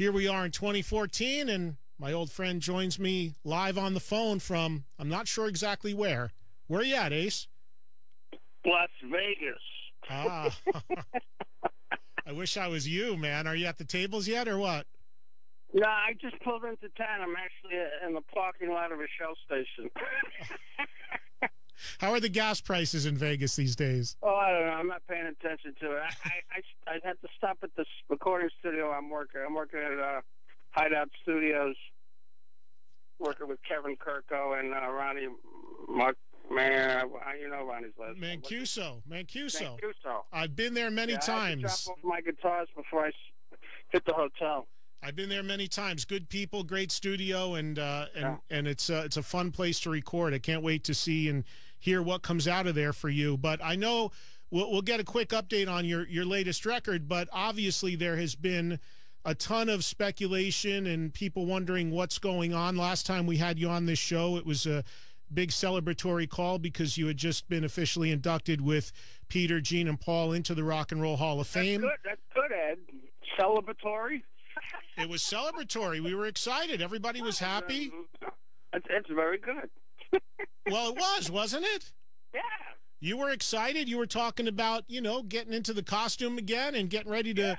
here we are in 2014, and my old friend joins me live on the phone from, I'm not sure exactly where. Where are you at, Ace? Las Vegas. Ah, I wish I was you, man. Are you at the tables yet or what? No, I just pulled into town. I'm actually in the parking lot of a Shell station. How are the gas prices in Vegas these days? Oh, I don't know. I'm not paying attention to it. I had to stop at this recording studio I'm working. I'm working at Hideout Studios, working with Kevin Kirko and Ronnie you know Ronnie's last name. Mancuso. Mancuso. I've been there many times. I had to drop off my guitars before I hit the hotel. I've been there many times. Good people, great studio, and it's a fun place to record. I can't wait to see and hear what comes out of there for you. But I know we'll get a quick update on your latest record. But obviously there has been a ton of speculation and people wondering what's going on. Last time we had you on this show, it was a big celebratory call because you had just been officially inducted with Peter, Gene, and Paul into the Rock and Roll Hall of Fame. That's good, Ed. Celebratory. It was celebratory. We were excited. Everybody was happy. It's very good. Well, it was, wasn't it? Yeah. You were excited. You were talking about, getting into the costume again and getting ready to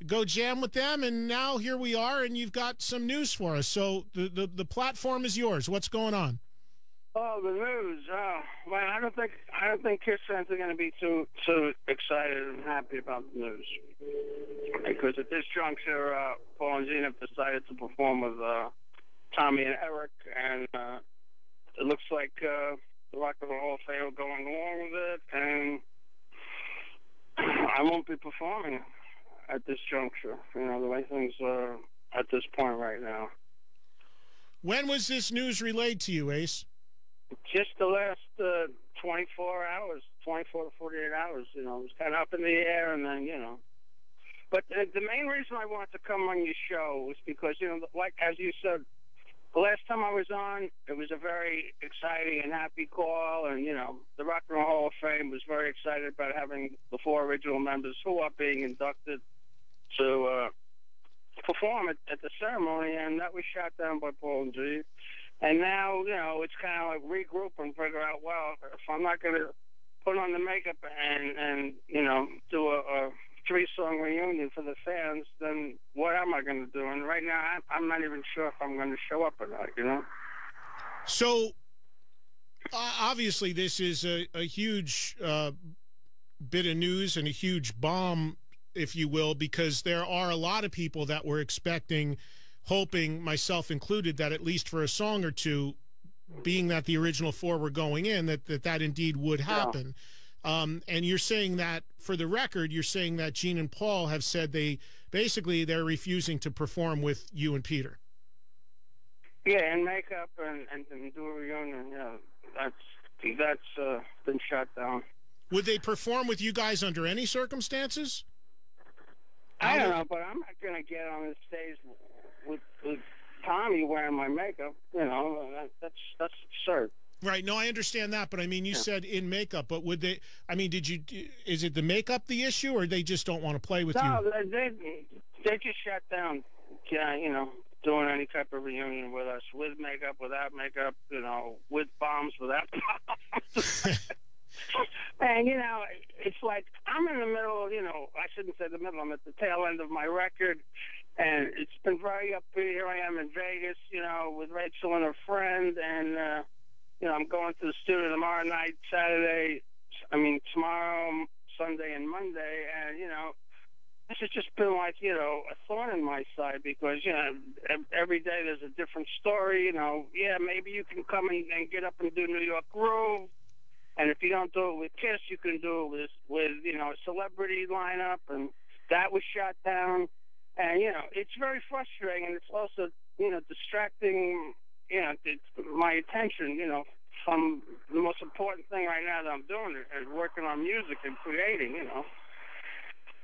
go jam with them. And now here we are, and you've got some news for us. So the platform is yours. What's going on? Oh, the news. Oh, well, I don't think Kiss fans are going to be too excited and happy about the news, because at this juncture, Paul and Gene have decided to perform with Tommy and Eric, and it looks like the Rock and Roll Hall of Fame are going along with it, and I won't be performing at this juncture. The way things are at this point right now. When was this news relayed to you, Ace? Just the last 24 hours, 24 to 48 hours. It was kind of up in the air, and then, But the main reason I wanted to come on your show was because, like as you said, the last time I was on, it was a very exciting and happy call, and, the Rock and Roll Hall of Fame was very excited about having the 4 original members who are being inducted to perform at the ceremony, and that was shot down by Paul and Gene. And now, it's kind of like regroup and figure out, well, if I'm not going to put on the makeup and do a 3-song reunion for the fans, then what am I going to do? And right now, I'm not even sure if I'm going to show up or not, So, obviously, this is a huge bit of news and a huge bomb, if you will, because there are a lot of people that were expecting, hoping, myself included, that at least for a song or two, being that the original 4 were going in, that indeed would happen. Yeah. And you're saying that, for the record, you're saying that Gene and Paul have said they're refusing to perform with you and Peter. Yeah, and makeup and do a reunion. Yeah, that's been shut down. Would they perform with you guys under any circumstances? I don't know, but I'm not going to get on the stage with Tommy wearing my makeup. That's absurd. Right. No, I understand that, but I mean, you said in makeup, but would they? I mean, is it the makeup the issue, or they just don't want to play with you? No, they just shut down. Doing any type of reunion with us, with makeup, without makeup, with bombs, without bombs. And, it's like I'm in the middle, I shouldn't say the middle, I'm at the tail end of my record, and it's been very upbeat. Here I am in Vegas, with Rachel and her friend, and, I'm going to the studio tomorrow night, tomorrow, Sunday, and Monday, and, this has just been like, a thorn in my side because, every day there's a different story, maybe you can come and get up and do New York Groove. And if you don't do it with Kiss, you can do it with a celebrity lineup, and that was shot down. And, it's very frustrating, and it's also, distracting, my attention, from the most important thing right now that I'm doing is working on music and creating,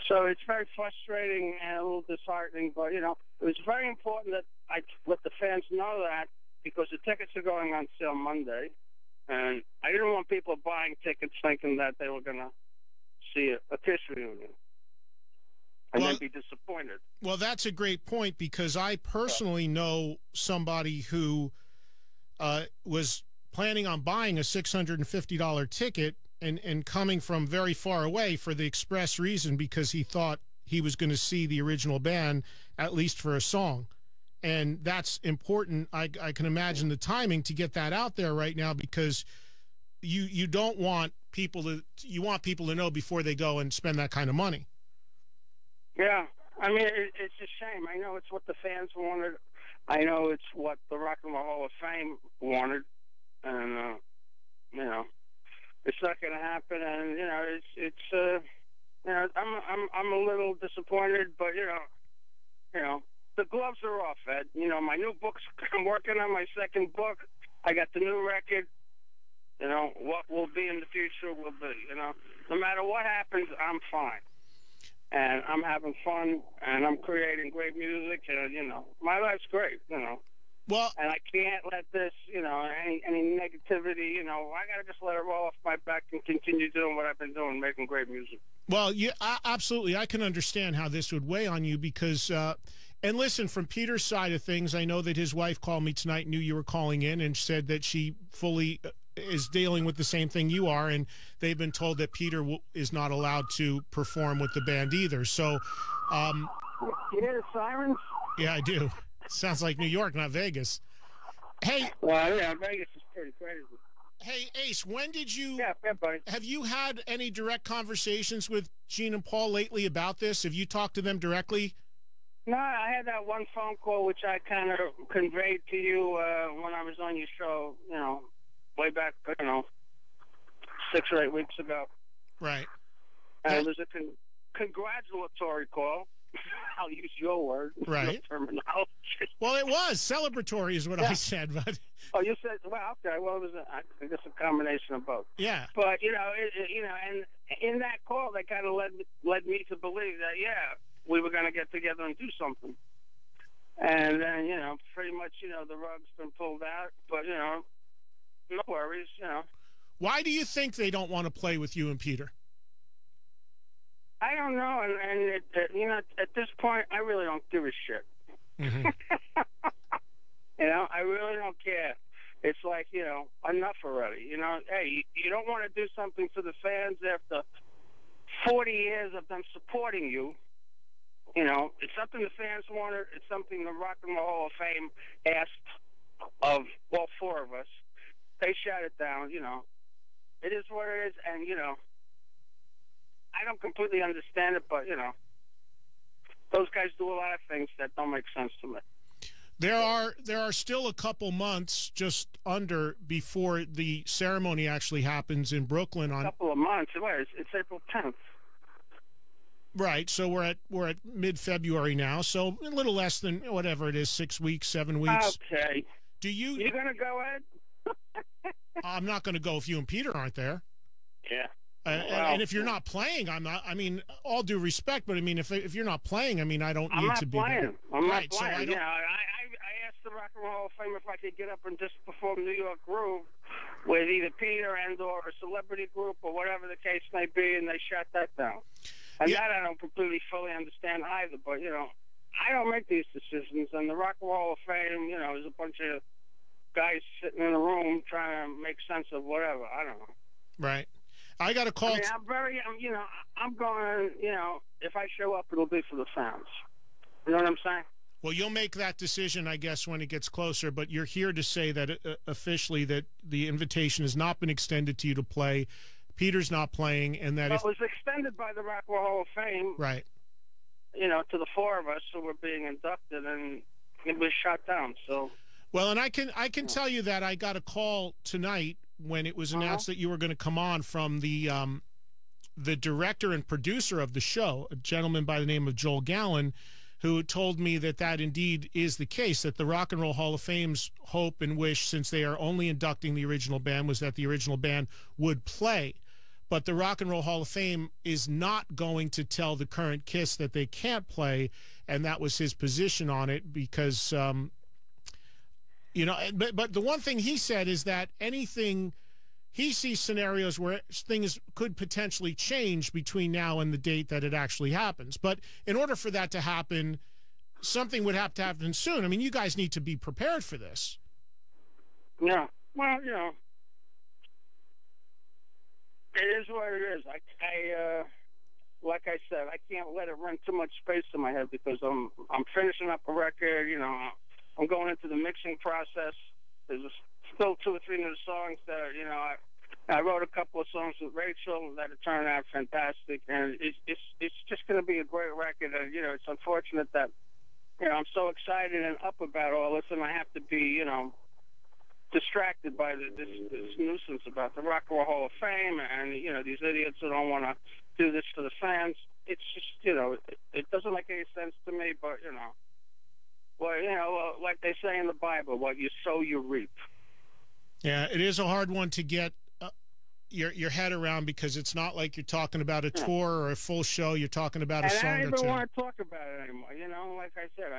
So it's very frustrating and a little disheartening, but, it was very important that I let the fans know that, because the tickets are going on sale Monday. And I didn't want people buying tickets thinking that they were going to see a Kiss reunion. and then be disappointed. Well, that's a great point, because I personally know somebody who was planning on buying a $650 ticket and coming from very far away for the express reason because he thought he was going to see the original band, at least for a song. And that's important. I can imagine the timing to get that out there right now, because you don't want people to, you want people to know before they go and spend that kind of money. Yeah. I mean, it's a shame. I know it's what the fans wanted. I know it's what the Rock and Roll Hall of Fame wanted, and you know, it's not going to happen. And you know, it's you know, I'm a little disappointed, but you know, the gloves are off, Ed. You know, my new book's, I'm working on my second book. I got the new record. You know, what will be in the future will be. You know, no matter what happens, I'm fine. And I'm having fun, and I'm creating great music, and, you know, my life's great, you know. Well, and I can't let this, you know, any negativity, you know, I got to just let it roll off my back and continue doing what I've been doing, making great music. Well, yeah, absolutely. I can understand how this would weigh on you because, and listen, from Peter's side of things, I know that his wife called me tonight, knew you were calling in, and said that she fully is dealing with the same thing you are, and they've been told that Peter is not allowed to perform with the band either. So, you hear the sirens? Yeah, I do. Sounds like New York, not Vegas. Hey. Well, yeah, Vegas is pretty crazy. Hey, Ace, when did you? Yeah, buddy. Have you had any direct conversations with Gene and Paul lately about this? Have you talked to them directly? No, I had that one phone call which I kind of conveyed to you when I was on your show. You know, way back, you know, 6 or 8 weeks ago. Right. And it was a congratulatory call. I'll use your word. Right. Your terminology. Well, it was celebratory is what I said, but. Oh, you said, well, okay. Well, it was, I guess, a combination of both. Yeah. But, you know, and in that call, they kind of led me to believe that, yeah, we were going to get together and do something. And then, you know, pretty much, you know, the rug's been pulled out. But, you know, no worries, you know. Why do you think they don't want to play with you and Peter? I don't know, and you know, at this point, I really don't give a shit. Mm-hmm. You know, I really don't care. It's like, you know, enough already. You know, hey, you don't want to do something for the fans after 40 years of them supporting you. You know, it's something the fans wanted. It's something the Rock and Roll Hall of Fame asked of all 4 of us. They shut it down. You know, it is what it is, and you know, I don't completely understand it, but, you know, those guys do a lot of things that don't make sense to me. There are still a couple months just under before the ceremony actually happens in Brooklyn. A couple of months. It's April 10th. Right. So we're at mid-February now. So a little less than whatever it is, 6 weeks, 7 weeks. Okay. You're going to go, Ed? I'm not going to go if you and Peter aren't there. Yeah. And if you're not playing, I'm not. I mean, all due respect, but I mean, if you're not playing, I mean, I don't need to be there. I'm not right, playing. So I don't. Yeah, I asked the Rock and Roll Hall of Fame if I could get up and just perform New York Groove with either Peter and/or a celebrity group or whatever the case may be, and they shut that down. And that I don't completely fully understand either. But you know, I don't make these decisions, and the Rock and Roll Hall of Fame, you know, is a bunch of guys sitting in a room trying to make sense of whatever. I don't know. Right. I got a call. I mean, you know, I'm going, you know, if I show up, it'll be for the fans. You know what I'm saying? Well, you'll make that decision, I guess, when it gets closer, but you're here to say that officially that the invitation has not been extended to you to play. Peter's not playing, and that it was extended by the Rock and Roll Hall of Fame. Right. You know, to the 4 of us who were being inducted, and it was shut down, so. Well, and I can tell you that I got a call tonight when it was announced that you were going to come on from the director and producer of the show, a gentleman by the name of Joel Gallen, who told me that indeed is the case, that the Rock and Roll Hall of Fame's hope and wish, since they are only inducting the original band, was that the original band would play. But the Rock and Roll Hall of Fame is not going to tell the current KISS that they can't play, and that was his position on it because you know, but the one thing he said is that anything he sees scenarios where things could potentially change between now and the date that it actually happens. But in order for that to happen, something would have to happen soon. I mean, you guys need to be prepared for this. Yeah. Well, it is what it is. Like I said, I can't let it run too much space in my head because I'm finishing up a record. I'm going into the mixing process. There's still 2 or 3 new songs that I wrote a couple of songs with Rachel that have turned out fantastic, and it's just going to be a great record. And it's unfortunate that I'm so excited and up about all this, and I have to be distracted by this nuisance about the Rock and Roll Hall of Fame and these idiots who don't want to do this for the fans. It's just it doesn't make any sense to me. But like they say in the Bible, what you sow, you reap. Yeah, it is a hard one to get your head around because it's not like you're talking about a tour or a full show. You're talking about a song or two. I don't even want to talk about it anymore. Like I said,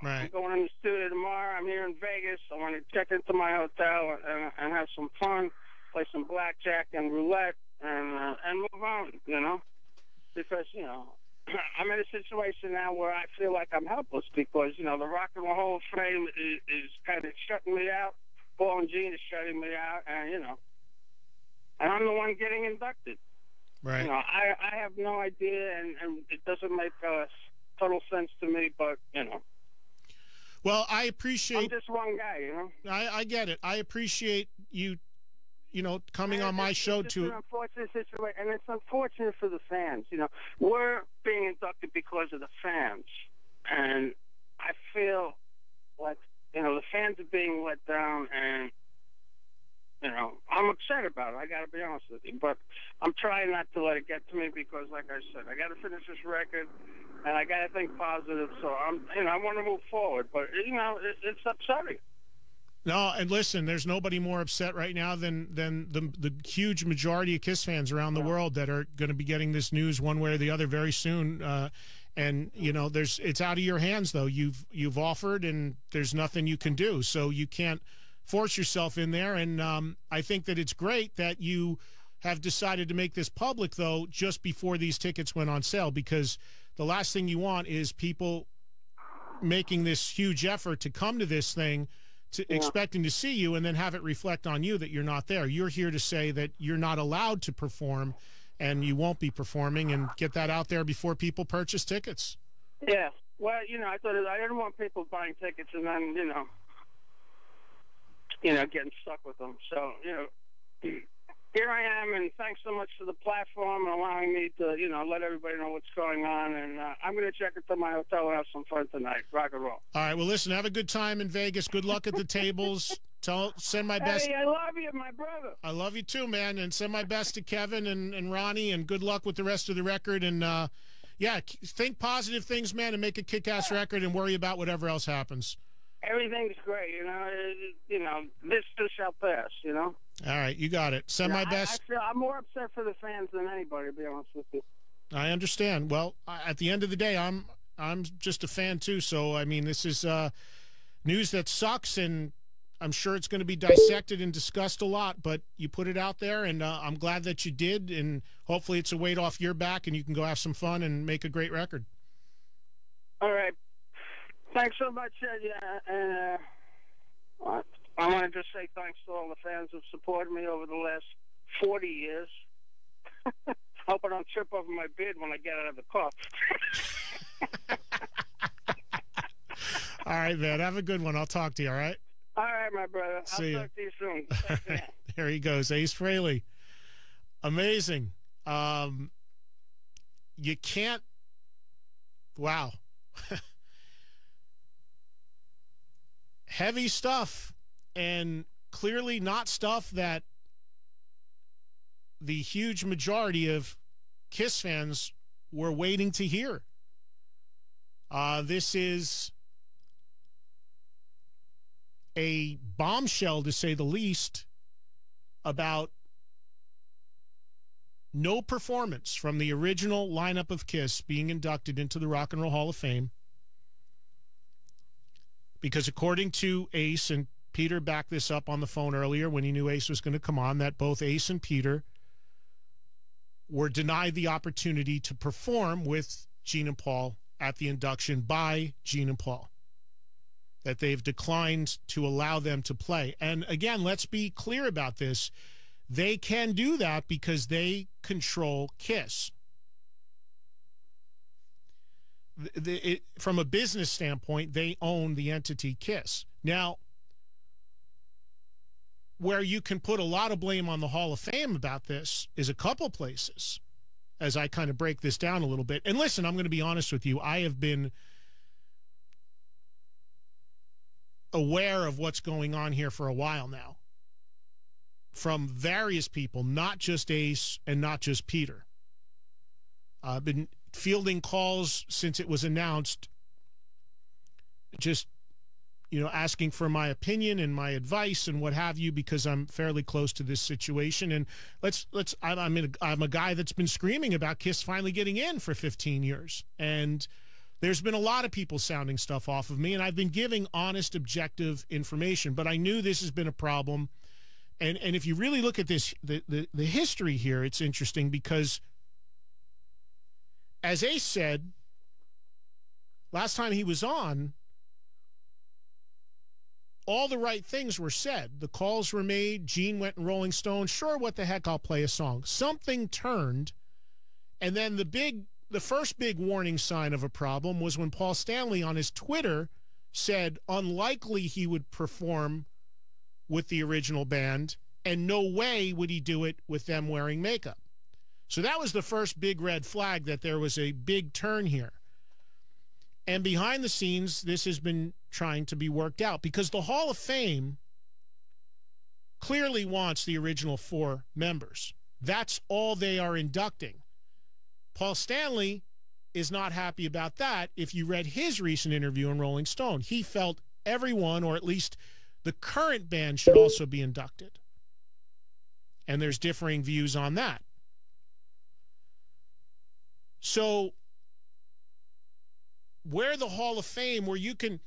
right. I'm going in the studio tomorrow. I'm here in Vegas. I want to check into my hotel and have some fun, play some blackjack and roulette, and move on. Because I'm in a situation now where I feel like I'm helpless because the Rock and Roll Hall of Fame is kind of shutting me out. Paul and Gene is shutting me out, and I'm the one getting inducted. Right. I have no idea, and it doesn't make total sense to me, but, Well, I appreciate... I'm just one guy, I get it. I appreciate you, coming on my show it's to... It's an unfortunate situation, and it's unfortunate for the fans. We're being inducted because of the fans, and I feel like, the fans are being let down, and I'm upset about it. I got to be honest with you, but I'm trying not to let it get to me because, like I said, I got to finish this record, and I got to think positive. So I want to move forward, but it's upsetting. No, and listen, there's nobody more upset right now than the huge majority of Kiss fans around the world that are going to be getting this news one way or the other very soon. And it's out of your hands though. You've offered, and there's nothing you can do. So you can't force yourself in there. And I think that it's great that you have decided to make this public, though, just before these tickets went on sale, because the last thing you want is people making this huge effort to come to this thing, expecting to see you, and then have it reflect on you that you're not there. You're here to say that you're not allowed to perform, and you won't be performing, and get that out there before people purchase tickets. Yeah. Well, I thought I didn't want people buying tickets and then, getting stuck with them. So, here I am, and thanks so much for the platform and allowing me to, let everybody know what's going on. And I'm going to check into my hotel and have some fun tonight. Rock and roll. All right. Well, listen, have a good time in Vegas. Good luck at the tables. Send my best. Hey, I love you, my brother. I love you too, man. And send my best to Kevin and Ronnie, and good luck with the rest of the record. And, think positive things, man, and make a kick-ass record and worry about whatever else happens. Everything's great, this too shall pass, All right, you got it. Send my best. I'm more upset for the fans than anybody, to be honest with you. I understand. Well, at the end of the day, I'm just a fan too. So I mean, this is news that sucks, and I'm sure it's going to be dissected and discussed a lot. But you put it out there, and I'm glad that you did. And hopefully, it's a weight off your back, and you can go have some fun and make a great record. All right. Thanks so much, and I want to just say thanks to all the fans who've supported me over the last 40 years. Hope I don't trip over my beard when I get out of the car. All right, man. Have a good one. I'll talk to you, all right? All right, my brother. I'll talk to you soon. Right. There he goes, Ace Frehley. Amazing. You can't... Wow. Heavy stuff, and clearly not stuff that the huge majority of Kiss fans were waiting to hear. This is a bombshell, to say the least, about no performance from the original lineup of Kiss being inducted into the Rock and Roll Hall of Fame. Because according to Ace and Peter backed this up on the phone earlier when he knew Ace was going to come on, that both Ace and Peter were denied the opportunity to perform with Gene and Paul at the induction by Gene and Paul, that they've declined to allow them to play. And again, let's be clear about this. They can do that because they control KISS. From a business standpoint, they own the entity KISS. Now, where you can put a lot of blame on the Hall of Fame about this is a couple places, as I kind of break this down a little bit. And listen, I'm going to be honest with you. I have been aware of what's going on here for a while now from various people, not just Ace and not just Peter. I've been fielding calls since it was announced, just, you know, asking for my opinion and my advice and what have you, because I'm fairly close to this situation. And I'm a guy that's been screaming about KISS finally getting in for 15 years. And there's been a lot of people sounding stuff off of me, and I've been giving honest, objective information. But I knew this has been a problem. And if you really look at this, the history here, it's interesting because, as Ace said, last time he was on, all the right things were said. The calls were made. Gene went in Rolling Stone. Sure, what the heck, I'll play a song. Something turned, and then the first big warning sign of a problem was when Paul Stanley on his Twitter said unlikely he would perform with the original band, and no way would he do it with them wearing makeup. So that was the first big red flag that there was a big turn here. And behind the scenes, this has been trying to be worked out because the Hall of Fame clearly wants the original 4 members. That's all they are inducting. Paul Stanley is not happy about that. If you read his recent interview in Rolling Stone, he felt everyone, or at least the current band, should also be inducted. And there's differing views on that. So where the Hall of Fame, where you can,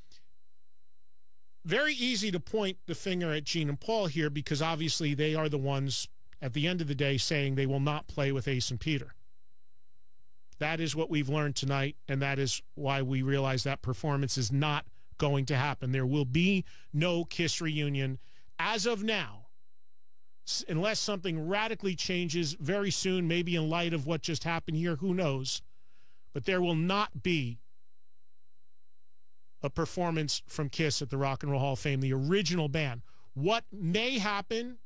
very easy to point the finger at Gene and Paul here because obviously they are the ones at the end of the day saying they will not play with Ace and Peter. That is what we've learned tonight, and that is why we realize that performance is not going to happen. There will be no KISS reunion as of now, unless something radically changes very soon, maybe in light of what just happened here, who knows. But there will not be a performance from KISS at the Rock and Roll Hall of Fame, the original band. What may happen,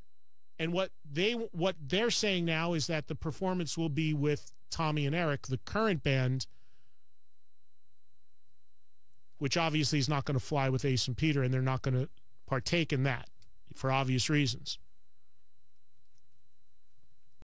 and what they're saying now, is that the performance will be with Tommy and Eric, the current band, which obviously is not going to fly with Ace and Peter, and they're not going to partake in that for obvious reasons.